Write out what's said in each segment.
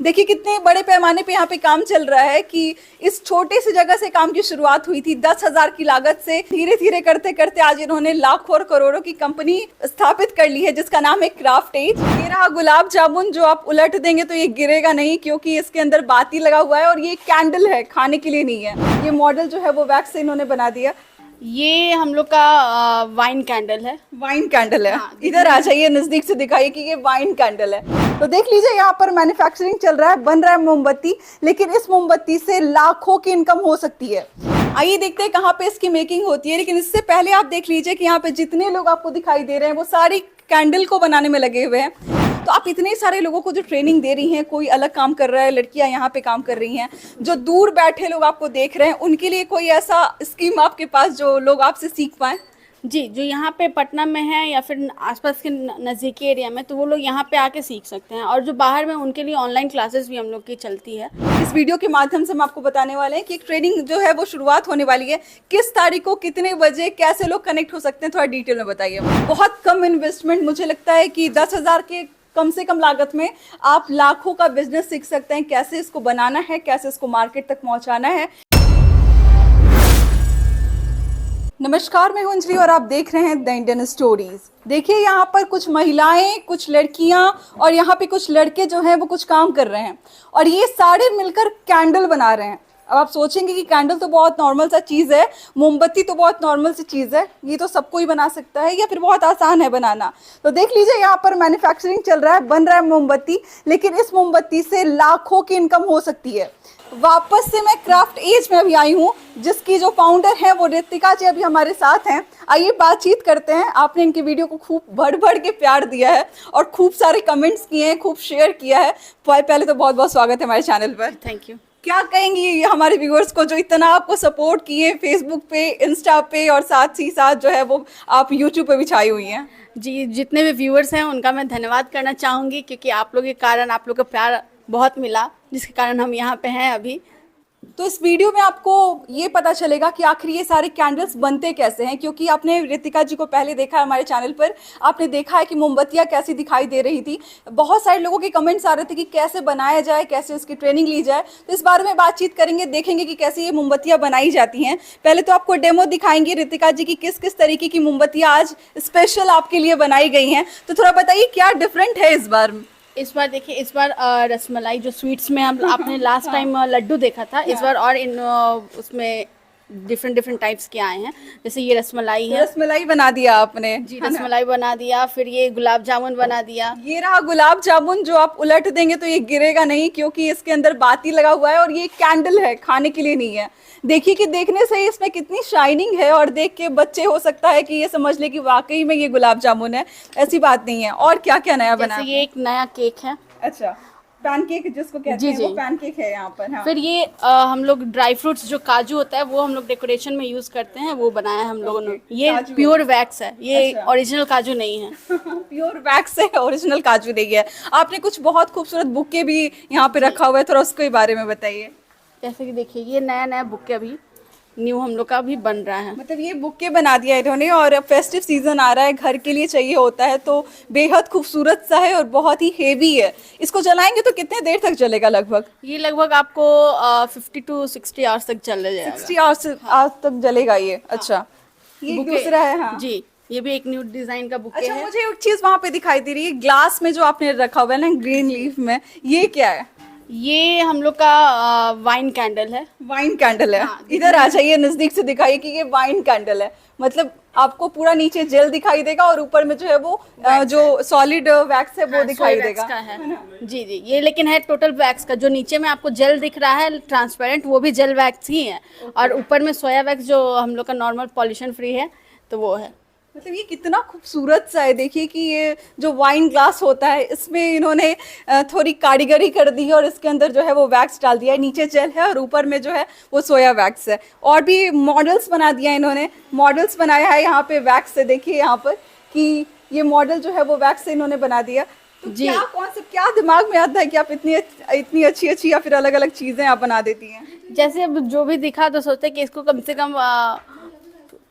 देखिए कितने बड़े पैमाने पे यहाँ पे काम चल रहा है कि इस छोटे सी जगह से काम की शुरुआत हुई थी 10,000 की लागत से। धीरे धीरे करते करते आज इन्होंने लाखों और करोड़ों की कंपनी स्थापित कर ली है जिसका नाम है क्राफ्ट एज। ये रहा गुलाब जामुन जो आप उलट देंगे तो ये गिरेगा नहीं क्योंकि इसके अंदर बाती लगा हुआ है और ये कैंडल है, खाने के लिए नहीं है। ये मॉडल जो है वो वैक्स से इन्होंने बना दिया। ये हम लोग का वाइन कैंडल है। वाइन कैंडल है। हाँ, इधर आ जाइए, नजदीक से दिखाइए कि ये वाइन कैंडल है। तो देख लीजिए यहाँ पर मैन्युफैक्चरिंग चल रहा है, बन रहा है मोमबत्ती, लेकिन इस मोमबत्ती से लाखों की इनकम हो सकती है। आइए देखते हैं कहाँ पे इसकी मेकिंग होती है। लेकिन इससे पहले आप देख लीजिए कि यहाँ पे जितने लोग आपको दिखाई दे रहे हैं वो सारी कैंडल को बनाने में लगे हुए हैं। तो आप इतने सारे लोगों को जो ट्रेनिंग दे रही हैं, कोई अलग काम कर रहा है, लड़कियां यहाँ पे काम कर रही हैं, जो दूर बैठे लोग आपको देख रहे हैं उनके लिए कोई ऐसा स्कीम आपके पास जो लोग आपसे सीख पाए? जी, जो यहाँ पे पटना में है या फिर आसपास के नज़दीकी एरिया में, तो वो लोग यहाँ पे आके सीख सकते हैं। और जो बाहर में उनके लिए ऑनलाइन क्लासेस भी हम लोग की चलती है। इस वीडियो के माध्यम से हम आपको बताने वाले हैं कि एक ट्रेनिंग जो है वो शुरुआत होने वाली है। किस तारीख को, कितने बजे, कैसे लोग कनेक्ट हो सकते हैं, थोड़ा डिटेल में बताइए। बहुत कम इन्वेस्टमेंट, मुझे लगता है कि 10,000 के कम से कम लागत में आप लाखों का बिजनेस सीख सकते हैं। कैसे इसको बनाना है, कैसे इसको मार्केट तक पहुंचाना है। नमस्कार, मैं हूं अंजलि और आप देख रहे हैं द इंडियन स्टोरीज। देखिए यहाँ पर कुछ महिलाएं, कुछ लड़कियां और यहाँ पे कुछ लड़के जो हैं वो कुछ काम कर रहे हैं और ये सारे मिलकर कैंडल बना रहे हैं। अब आप सोचेंगे कि कैंडल तो बहुत नॉर्मल सा चीज़ है, मोमबत्ती तो बहुत नॉर्मल सी चीज़ है, ये तो सब कोई बना सकता है या फिर बहुत आसान है बनाना। तो देख लीजिए यहाँ पर मैन्युफैक्चरिंग चल रहा है, बन रहा है मोमबत्ती, लेकिन इस मोमबत्ती से लाखों की इनकम हो सकती है। वापस से मैं क्राफ्ट एज में अभी आई हूँ, जिसकी जो फाउंडर है वो रितिका जी अभी हमारे साथ हैं। आइए बातचीत करते हैं। आपने इनके वीडियो को खूब बढ़ बढ़ के प्यार दिया है और खूब सारे कमेंट्स किए हैं, खूब शेयर किया है। पहले तो बहुत बहुत स्वागत है हमारे चैनल पर। Thank you. क्या कहेंगी ये हमारे व्यूअर्स को जो इतना आपको सपोर्ट किए फेसबुक पे, इंस्टा पे और साथ ही साथ जो है वो आप यूट्यूब पे भी छाई हुई हैं? जी, जितने भी व्यूअर्स हैं उनका मैं धन्यवाद करना चाहूँगी, क्योंकि आप लोग के कारण, आप लोग का प्यार बहुत मिला, जिसके कारण हम यहाँ पे हैं अभी। तो इस वीडियो में आपको ये पता चलेगा कि आखिर ये सारे कैंडल्स बनते कैसे हैं, क्योंकि आपने रितिका जी को पहले देखा है हमारे चैनल पर, आपने देखा है कि मोमबत्तियाँ कैसी दिखाई दे रही थी। बहुत सारे लोगों के कमेंट्स आ रहे थे कि कैसे बनाया जाए, कैसे उसकी ट्रेनिंग ली जाए। तो इस बारे में बातचीत करेंगे, देखेंगे कि कैसे ये मोमबत्तियाँ बनाई जाती हैं। पहले तो आपको डेमो दिखाएंगे रितिका जी की किस किस तरीके की मोमबत्तियाँ आज स्पेशल आपके लिए बनाई गई हैं। तो थोड़ा बताइए क्या डिफरेंट है इस बार? इस बार देखिए, इस बार रसमलाई जो स्वीट्स में हम आपने लास्ट टाइम लड्डू देखा था, इस बार और इन उसमें डिफरेंट टाइप्स के आए हैं। जैसे ये रसमलाई है। रसमलाई बना दिया आपने? जी, रसमलाई बना दिया। फिर ये गुलाब जामुन बना दिया। ये रहा गुलाब जामुन जो आप उलट देंगे तो ये गिरेगा नहीं क्योंकि इसके अंदर बाती लगा हुआ है और ये कैंडल है, खाने के लिए नहीं है। देखिए कि देखने से ही इसमें कितनी शाइनिंग है और देख के बच्चे हो सकता है कि ये समझ ले कि वाकई में ये गुलाब जामुन है। ऐसी बात नहीं है। और क्या क्या नया बना? ये एक नया केक है। अच्छा, पैनकेक जिसको कहते हैं, वो पैनकेक है यहाँ पर। हाँ। फिर ये हम लोग ड्राई फ्रूट्स जो काजू होता है वो हम लोग डेकोरेशन में यूज करते हैं, वो बनाया है हम लोगों ने। ये प्योर वैक्स है, ये ओरिजिनल काजू नहीं है। प्योर वैक्स है, ओरिजिनल काजू नहीं है। आपने कुछ बहुत खूबसूरत बुके भी यहाँ पे रखा हुआ है, थोड़ा उसके बारे में बताइए। जैसे कि देखिए, ये नया नया बुके अभी न्यू हम लोग का भी बन रहा है। मतलब ये बुके बना दिया इन्होंने और फेस्टिव सीजन आ रहा है, घर के लिए चाहिए होता है, तो बेहद खूबसूरत सा है और बहुत ही हेवी है। इसको जलाएंगे तो कितने देर तक चलेगा लगभग? ये लगभग आपको 50 to 60 आवर्स तक चल जाएगा। 60 आवर्स तक जलेगा ये? अच्छा, ये दूसरा है। हाँ जी, ये भी एक न्यू डिजाइन का बुके है। है। मुझे एक चीज वहाँ पे दिखाई दे रही है, ग्लास में जो आपने रखा हुआ है ना, ग्रीन लीफ में, ये क्या है? ये हम लोग का वाइन कैंडल है। वाइन कैंडल है। इधर आ जाइए, नजदीक से दिखाइए कि ये वाइन कैंडल है। मतलब आपको पूरा नीचे जेल दिखाई देगा और ऊपर में जो है वो जो सॉलिड वैक्स है वो दिखाई देगा। है। जी जी, ये लेकिन है टोटल वैक्स का। जो नीचे में आपको जेल दिख रहा है ट्रांसपेरेंट, वो भी जेल वैक्स ही है। और ऊपर में सोया वैक्स जो हम लोग का नॉर्मल पॉल्यूशन फ्री है, तो वो है। मतलब ये कितना खूबसूरत सा है। देखिए कि ये जो वाइन ग्लास होता है इसमें इन्होंने थोड़ी कारीगरी कर दी है और इसके अंदर जो है वो वैक्स डाल दिया है। नीचे जेल है और ऊपर में जो है वो सोया वैक्स है। और भी मॉडल्स बना दिया इन्होंने, मॉडल्स बनाया है यहाँ पे वैक्स से। देखिए यहाँ पर कि ये मॉडल जो है वो वैक्स से इन्होंने बना दिया। तो जी, क्या कॉन्सेप्ट, क्या दिमाग में आता है कि आप इतनी अच्छी या फिर अलग अलग चीजें आप बना देती हैं? जैसे अब जो भी दिखा तो सोचते कि इसको कम से कम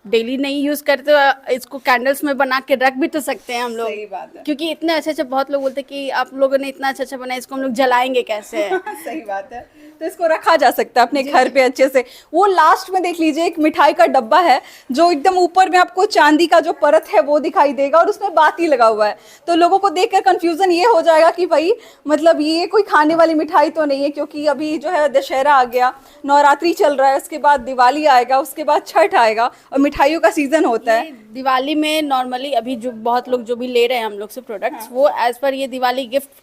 डेली नहीं यूज करते तो इसको कैंडल्स में बना के रख भी तो सकते हैं हम लोग। सही बात है। क्योंकि इतने अच्छे अच्छे बहुत लोग बोलते हैं कि आप लोगों ने इतना अच्छा अच्छा बनाया, इसको हम लोग जलाएंगे कैसे। सही बात है। तो इसको रखा जा सकता है अपने घर पे अच्छे से। वो लास्ट में देख लीजिए एक मिठाई का डब्बा है जो एकदम ऊपर में आपको चांदी का जो परत है वो दिखाई देगा और उसमें बाती लगा हुआ है। तो लोगों को देखकर कंफ्यूजन ये हो जाएगा कि भाई मतलब ये कोई खाने वाली मिठाई तो नहीं है, क्योंकि अभी जो है दशहरा आ गया, नवरात्रि चल रहा है, उसके बाद दिवाली आएगा, उसके बाद छठ आएगा और मिठाइयों का सीजन होता है। दिवाली में नॉर्मली अभी जो बहुत लोग जो भी ले रहे हैं हम लोग से प्रोडक्ट्स, वो एज पर ये दिवाली गिफ्ट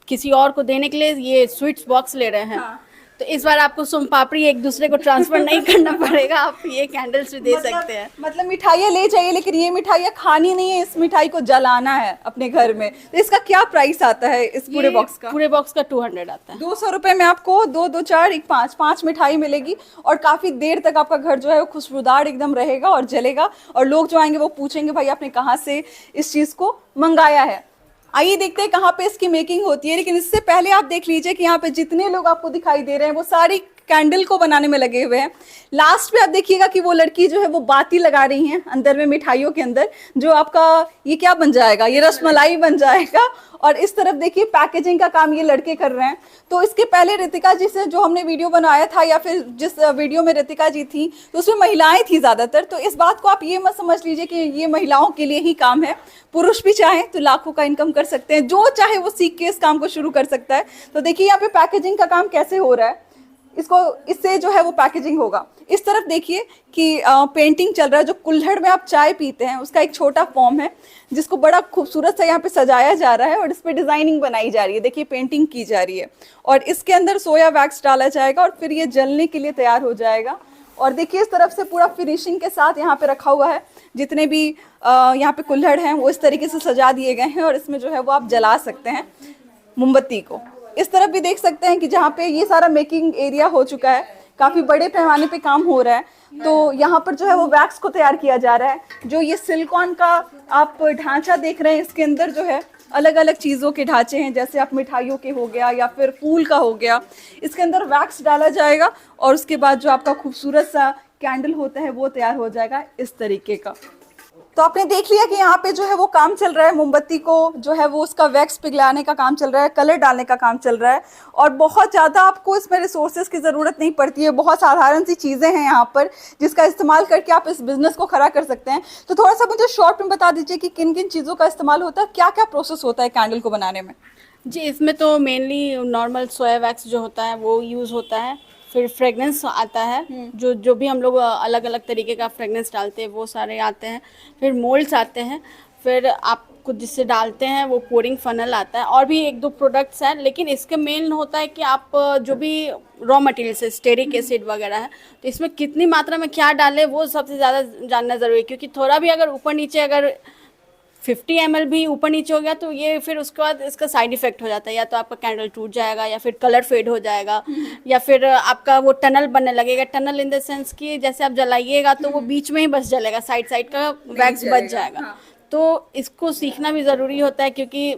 किसी और को देने के लिए ये स्वीट्स बॉक्स ले रहे हैं। तो इस बार आपको सोम पापड़ी एक दूसरे को ट्रांसफर नहीं करना पड़ेगा, आप ये कैंडल्स भी दे सकते हैं। मतलब मिठाइयाँ ले जाइए, लेकिन ये मिठाइयाँ खानी नहीं है, इस मिठाई को जलाना है अपने घर में। तो इसका क्या प्राइस आता है इस पूरे बॉक्स का? पूरे बॉक्स का 200 आता है। 200 रुपए में आपको 2 2 4 1 5 मिठाई मिलेगी और काफी देर तक आपका घर जो है वो खुशबूदार एकदम रहेगा और जलेगा, और लोग जो आएंगे वो पूछेंगे भाई आपने कहाँ से इस चीज को मंगाया है। आइए देखते हैं कहाँ पे इसकी मेकिंग होती है। लेकिन इससे पहले आप देख लीजिए कि यहाँ पे जितने लोग आपको दिखाई दे रहे हैं वो सारी कैंडल को बनाने में लगे हुए हैं। लास्ट में आप देखिएगा कि वो लड़की जो है वो बाती लगा रही हैं अंदर में मिठाइयों के अंदर, जो आपका ये क्या बन जाएगा, ये रसमलाई बन जाएगा। और इस तरफ देखिए पैकेजिंग का काम ये लड़के कर रहे हैं। तो इसके पहले रितिका जी से जो हमने वीडियो बनाया था, या फिर जिस वीडियो में रितिका जी थी, तो उसमें महिलाएं थी ज्यादातर। तो इस बात को आप ये मत समझ लीजिए कि ये महिलाओं के लिए ही काम है, पुरुष भी चाहें तो लाखों का इनकम कर सकते हैं, जो चाहे वो सीख के इस काम को शुरू कर सकता है। तो देखिए यहाँ पे पैकेजिंग का काम कैसे हो रहा है, इसको इससे जो है वो पैकेजिंग होगा। इस तरफ देखिए कि पेंटिंग चल रहा है। जो कुल्हड़ में आप चाय पीते हैं उसका एक छोटा फॉर्म है जिसको बड़ा खूबसूरत सा यहाँ पे सजाया जा रहा है और इस पे डिजाइनिंग बनाई जा रही है। देखिए पेंटिंग की जा रही है और इसके अंदर सोया वैक्स डाला जाएगा और फिर ये जलने के लिए तैयार हो जाएगा। और देखिए इस तरफ से पूरा फिनिशिंग के साथ यहाँ पे रखा हुआ है। जितने भी यहाँ पे कुल्हड़ हैं वो इस तरीके से सजा दिए गए हैं और इसमें जो है वो आप जला सकते हैं मोमबत्ती को। इस तरफ भी देख सकते हैं कि जहाँ पे ये सारा मेकिंग एरिया हो चुका है, काफी बड़े पैमाने पे काम हो रहा है। तो यहाँ पर जो है वो वैक्स को तैयार किया जा रहा है। जो ये सिलिकॉन का आप ढांचा देख रहे हैं, इसके अंदर जो है अलग अलग चीज़ों के ढांचे हैं, जैसे आप मिठाइयों के हो गया या फिर फूल का हो गया। इसके अंदर वैक्स डाला जाएगा और उसके बाद जो आपका खूबसूरत सा कैंडल होता है वो तैयार हो जाएगा इस तरीके का। तो आपने देख लिया कि यहाँ पे जो है वो काम चल रहा है, मोमबत्ती को जो है वो उसका वैक्स पिघलाने का काम चल रहा है, कलर डालने का काम चल रहा है और बहुत ज़्यादा आपको इसमें रिसोर्सेज की ज़रूरत नहीं पड़ती है। बहुत साधारण सी चीज़ें हैं यहाँ पर जिसका इस्तेमाल करके आप इस बिज़नेस को खड़ा कर सकते हैं। तो थोड़ा सा मुझे शॉर्ट में बता दीजिए कि किन किन चीज़ों का इस्तेमाल होता है, क्या क्या प्रोसेस होता है कैंडल को बनाने में? जी, इसमें तो मेनली नॉर्मल सोया वैक्स जो होता है वो यूज़ होता है, फिर फ्रेगनेंस आता है, जो भी हम लोग अलग अलग तरीके का फ्रेगनेंस डालते हैं वो सारे आते हैं, फिर मोल्ड्स आते हैं, फिर आपको जिससे डालते हैं वो पोरिंग फनल आता है, और भी एक दो प्रोडक्ट्स हैं। लेकिन इसके मेन होता है कि आप जो भी रॉ मटेरियल्स है, स्टेरिक एसिड वगैरह है, तो इसमें कितनी मात्रा में क्या डालें वो सबसे ज़्यादा जानना ज़रूरी है। क्योंकि थोड़ा भी अगर ऊपर नीचे अगर 50 ml भी ऊपर नीचे हो गया तो ये फिर उसके बाद इसका साइड इफेक्ट हो जाता है, या तो आपका कैंडल टूट जाएगा या फिर कलर फेड हो जाएगा या फिर आपका वो टनल बनने लगेगा। टनल इन द सेंस कि जैसे आप जलाइएगा तो वो बीच में ही बस जलेगा, साइड साइड का वैक्स बच जाएगा। हाँ। तो इसको सीखना भी ज़रूरी होता है, क्योंकि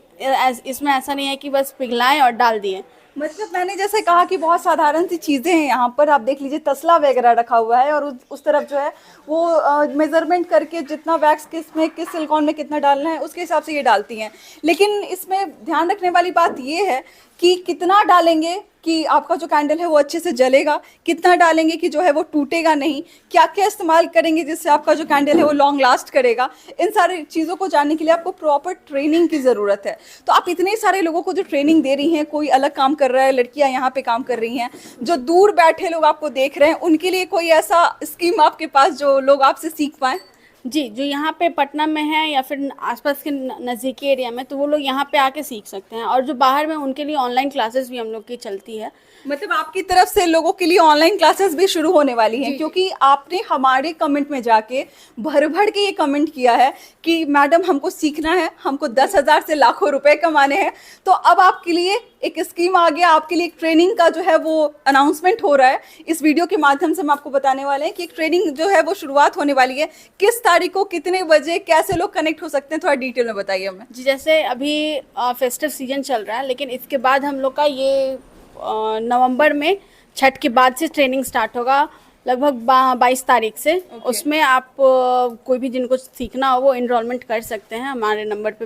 इसमें ऐसा नहीं है कि बस पिघलाएं और डाल दिए। मतलब मैंने जैसे कहा कि बहुत साधारण सी चीज़ें हैं यहाँ पर। आप देख लीजिए तसला वगैरह रखा हुआ है और उस तरफ जो है वो मेजरमेंट करके जितना वैक्स किस सिलिकॉन में कितना डालना है उसके हिसाब से ये डालती हैं। लेकिन इसमें ध्यान रखने वाली बात ये है कि कितना डालेंगे कि आपका जो कैंडल है वो अच्छे से जलेगा, कितना डालेंगे कि जो है वो टूटेगा नहीं, क्या क्या इस्तेमाल करेंगे जिससे आपका जो कैंडल है वो लॉन्ग लास्ट करेगा। इन सारी चीज़ों को जानने के लिए आपको प्रॉपर ट्रेनिंग की ज़रूरत है। तो आप इतने सारे लोगों को जो ट्रेनिंग दे रही हैं, कोई अलग काम कर रहा है, लड़कियां यहाँ पे काम कर रही हैं, जो दूर बैठे लोग आपको देख रहे हैं, उनके लिए कोई ऐसा स्कीम आपके पास जो लोग आपसे सीख पाएँ? जी, जो यहाँ पे पटना में है या फिर आसपास के नज़दीकी एरिया में, तो वो लोग यहाँ पे आके सीख सकते हैं। और जो बाहर में उनके लिए ऑनलाइन क्लासेस भी हम लोग की चलती है। मतलब आपकी तरफ से लोगों के लिए ऑनलाइन क्लासेस भी शुरू होने वाली हैं, क्योंकि आपने हमारे कमेंट में जाके भर भर के ये कमेंट किया है कि मैडम हमको सीखना है, हमको 10,000 से लाखों रुपए कमाने हैं। तो अब आपके लिए एक स्कीम आ गया, आपके लिए एक ट्रेनिंग का जो है वो अनाउंसमेंट हो रहा है। इस वीडियो के माध्यम से हम आपको बताने वाले हैं कि एक ट्रेनिंग जो है वो शुरुआत होने वाली है। किस तारीख को, कितने बजे, कैसे लोग कनेक्ट हो सकते हैं, थोड़ा डिटेल में बताइए हमें। जी, जैसे अभी फेस्टिव सीजन चल रहा है, लेकिन इसके बाद हम लोग का ये नवंबर में छठ के बाद से ट्रेनिंग स्टार्ट होगा। लगभग 22 तारीख से। उसमें आप कोई भी जिनको सीखना हो वो इनरोलमेंट कर सकते हैं हमारे नंबर पे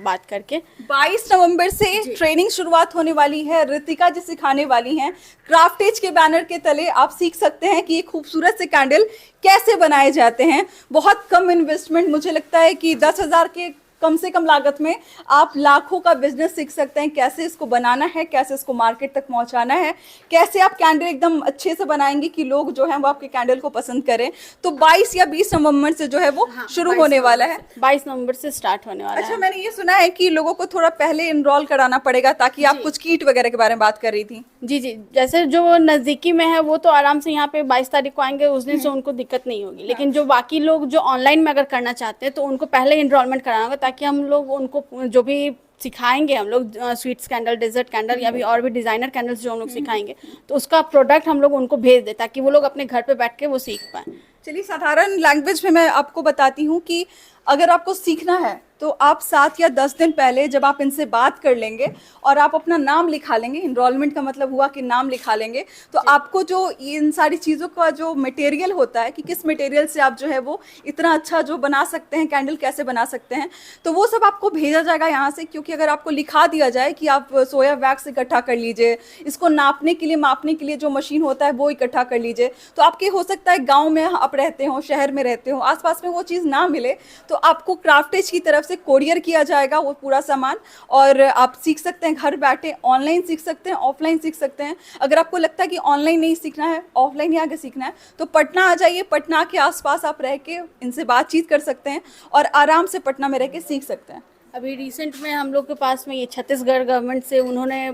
बात करके। 22 नवंबर से ट्रेनिंग शुरुआत होने वाली है। रितिका जी सिखाने वाली हैं। क्राफ्टेज के बैनर के तले आप सीख सकते हैं कि ये खूबसूरत से कैंडल कैसे बनाए जाते हैं। बहुत कम इन्वेस्टमेंट, मुझे लगता है कि 10,000 के कम से कम लागत में आप लाखों का बिजनेस सीख सकते हैं। कैसे इसको बनाना है, कैसे इसको मार्केट तक पहुंचाना है, कैसे आप कैंडल एकदम अच्छे से बनाएंगे कि लोग जो है वो आपके कैंडल को पसंद करें। तो 22 या 20 नवंबर से जो है वो शुरू होने वाला है। 22 नवंबर से स्टार्ट होने वाला है। अच्छा, मैंने ये सुना है कि लोगों को थोड़ा पहले इनरोल कराना पड़ेगा, ताकि आप कुछ किट वगैरह के बारे में बात कर रही थी। जी जी, जैसे जो नज़दीकी में है वो तो आराम से यहाँ पे 22 तारीख को आएंगे, उस दिन से उनको दिक्कत नहीं होगी। लेकिन जो बाकी लोग जो ऑनलाइन में अगर करना चाहते हैं तो उनको पहले इनरोलमेंट कराना होगा, ताकि हम लोग उनको जो भी सिखाएंगे, हम लोग स्वीट्स कैंडल, डेजर्ट कैंडल या भी और भी डिजाइनर कैंडल्स जो हम लोग सिखाएंगे, तो उसका प्रोडक्ट हम लोग उनको भेज दें ताकि वो लोग अपने घर पे बैठ के वो सीख पाएं। चलिए, साधारण लैंग्वेज में मैं आपको बताती हूँ कि अगर आपको सीखना है तो आप 7 या 10 दिन पहले जब आप इनसे बात कर लेंगे और आप अपना नाम लिखा लेंगे, इनरोलमेंट का मतलब हुआ कि नाम लिखा लेंगे, तो आपको जो इन सारी चीज़ों का जो मटेरियल होता है कि किस मटेरियल से आप जो है वो इतना अच्छा जो बना सकते हैं, कैंडल कैसे बना सकते हैं, तो वो सब आपको भेजा जाएगा यहाँ से। क्योंकि अगर आपको लिखा दिया जाए कि आप सोया वैक्स इकट्ठा कर लीजिए, इसको नापने के लिए, मापने के लिए जो मशीन होता है वो इकट्ठा कर लीजिए, तो आपके हो सकता है गाँव में आप रहते हो, शहर में रहते हो, आसपास में वो चीज़ ना मिले, तो आपको क्राफ्टेज की तरफ से कोरियर किया जाएगा वो पूरा सामान, और आप सीख सकते हैं घर बैठे। ऑनलाइन सीख सकते हैं, ऑफलाइन सीख सकते हैं। अगर आपको लगता है कि ऑनलाइन नहीं सीखना है, ऑफलाइन ही आगे सीखना है, तो पटना आ जाइए। पटना के आसपास आप रह के इनसे बातचीत कर सकते हैं और आराम से पटना में रह के सीख सकते हैं। अभी रिसेंट में हम लोग के पास में ये छत्तीसगढ़ गवर्नमेंट से उन्होंने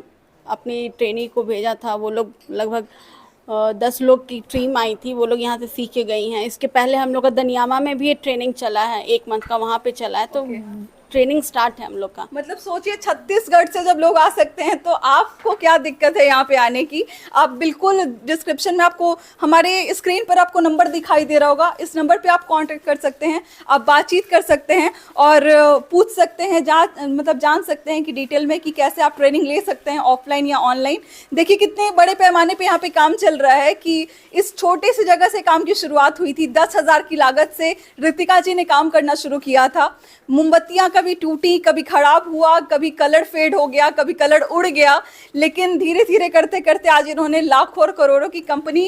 अपनी ट्रेनी को भेजा था। वो लोग लगभग 10 लोग की टीम आई थी, वो लोग यहाँ से सीख के गई हैं। इसके पहले हम लोग का दनियामा में भी ये ट्रेनिंग चला है, 1 मंथ का वहाँ पे चला है। तो ट्रेनिंग स्टार्ट है हम लोग का। मतलब सोचिए, छत्तीसगढ़ से जब लोग आ सकते हैं तो आपको क्या दिक्कत है यहाँ पे आने की। आप बिल्कुल, डिस्क्रिप्शन में आपको हमारे स्क्रीन पर आपको नंबर दिखाई दे रहा होगा, इस नंबर पे आप कांटेक्ट कर सकते हैं, आप बातचीत कर सकते हैं और पूछ सकते हैं, जान सकते हैं कि डिटेल में कि कैसे आप ट्रेनिंग ले सकते हैं, ऑफलाइन या ऑनलाइन। देखिए कितने बड़े पैमाने पे यहाँ पे काम चल रहा है कि इस छोटे सी जगह से काम की शुरुआत हुई थी। 10,000 की लागत से रितिका जी ने काम करना शुरू किया था। मोमबत्तियाँ कभी टूटी, कभी खराब हुआ, कभी कलर फेड हो गया, कभी कलर उड़ गया, लेकिन धीरे धीरे करते करते आज इन्होंने लाखों और करोड़ों की कंपनी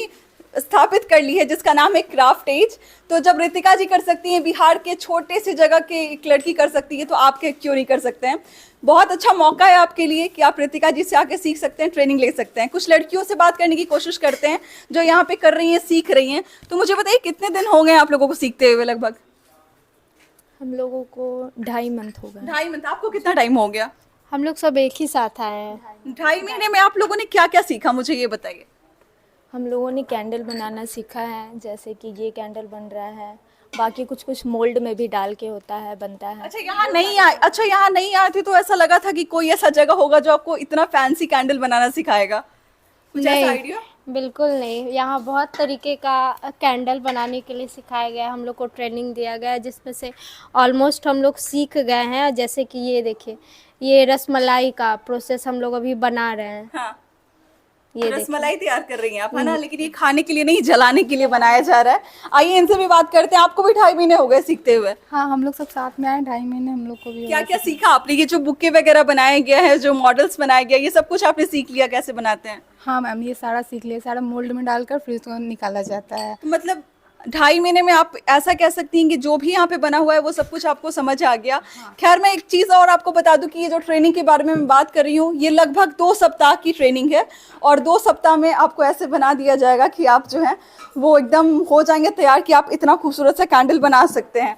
स्थापित कर ली है, जिसका नाम है क्राफ्टेज। तो जब रितिका जी कर सकती हैं, बिहार के छोटे से जगह के एक लड़की कर सकती है, तो आप क्यों नहीं कर सकते हैं। बहुत अच्छा मौका है आपके लिए कि आप रितिका जी से आके सीख सकते हैं, ट्रेनिंग ले सकते हैं। कुछ लड़कियों से बात करने की कोशिश करते हैं जो यहाँ पे कर रही हैं, सीख रही हैं। तो मुझे बताइए, कितने दिन हो गए आप लोगों को सीखते हुए? लगभग हम लोगों को 2.5 मंथ हो गए। 2.5 मंथ। आपको कितना टाइम हो गया? हम लोग सब एक ही साथ आए हैं। 2.5 महीने में आप लोगों ने क्या क्या सीखा, मुझे ये बताइए। हम लोगों ने कैंडल बनाना सीखा है, जैसे कि ये कैंडल बन रहा है, बाकी कुछ कुछ मोल्ड में भी डाल के होता है, बनता है। अच्छा, यहाँ नहीं आए थे तो ऐसा लगा था कि कोई ऐसा जगह होगा जो आपको इतना फैंसी कैंडल बनाना सिखाएगा? कुछ ऐसा आइडिया? बिल्कुल नहीं, यहाँ बहुत तरीके का कैंडल बनाने के लिए सिखाया गया है। हम लोग को ट्रेनिंग दिया गया है, जिसमें से ऑलमोस्ट हम लोग सीख गए हैं। जैसे कि ये देखिए, ये रसमलाई का प्रोसेस हम लोग अभी बना रहे हैं। हाँ, ये रसमलाई तैयार कर रही हैं आप, है ना? लेकिन ये खाने के लिए नहीं, जलाने के लिए बनाया जा रहा है। आइए इनसे भी बात करते हैं। आपको भी 2.5 महीने हो गए सीखते हुए? हाँ, हम लोग सब साथ में आए, 2.5 महीने हम लोग को भी। क्या क्या सीखा आपने? ये जो बुके वगैरह बनाया गया है, जो मॉडल्स बनाया गया, ये सब कुछ आपने सीख लिया कैसे बनाते हैं? हाँ मैम, ये सारा सीख लिया। सारा मोल्ड में डालकर फिर इसको निकाला जाता है। तो मतलब 2.5 महीने में आप ऐसा कह सकती हैं कि जो भी यहाँ पे बना हुआ है वो सब कुछ आपको समझ आ गया। खैर, मैं एक चीज़ और आपको बता दूं कि ये जो ट्रेनिंग के बारे में मैं बात कर रही हूँ, ये लगभग 2 सप्ताह की ट्रेनिंग है और 2 सप्ताह में आपको ऐसे बना दिया जाएगा कि आप जो है वो एकदम हो जाएंगे तैयार कि आप इतना खूबसूरत सा कैंडल बना सकते हैं।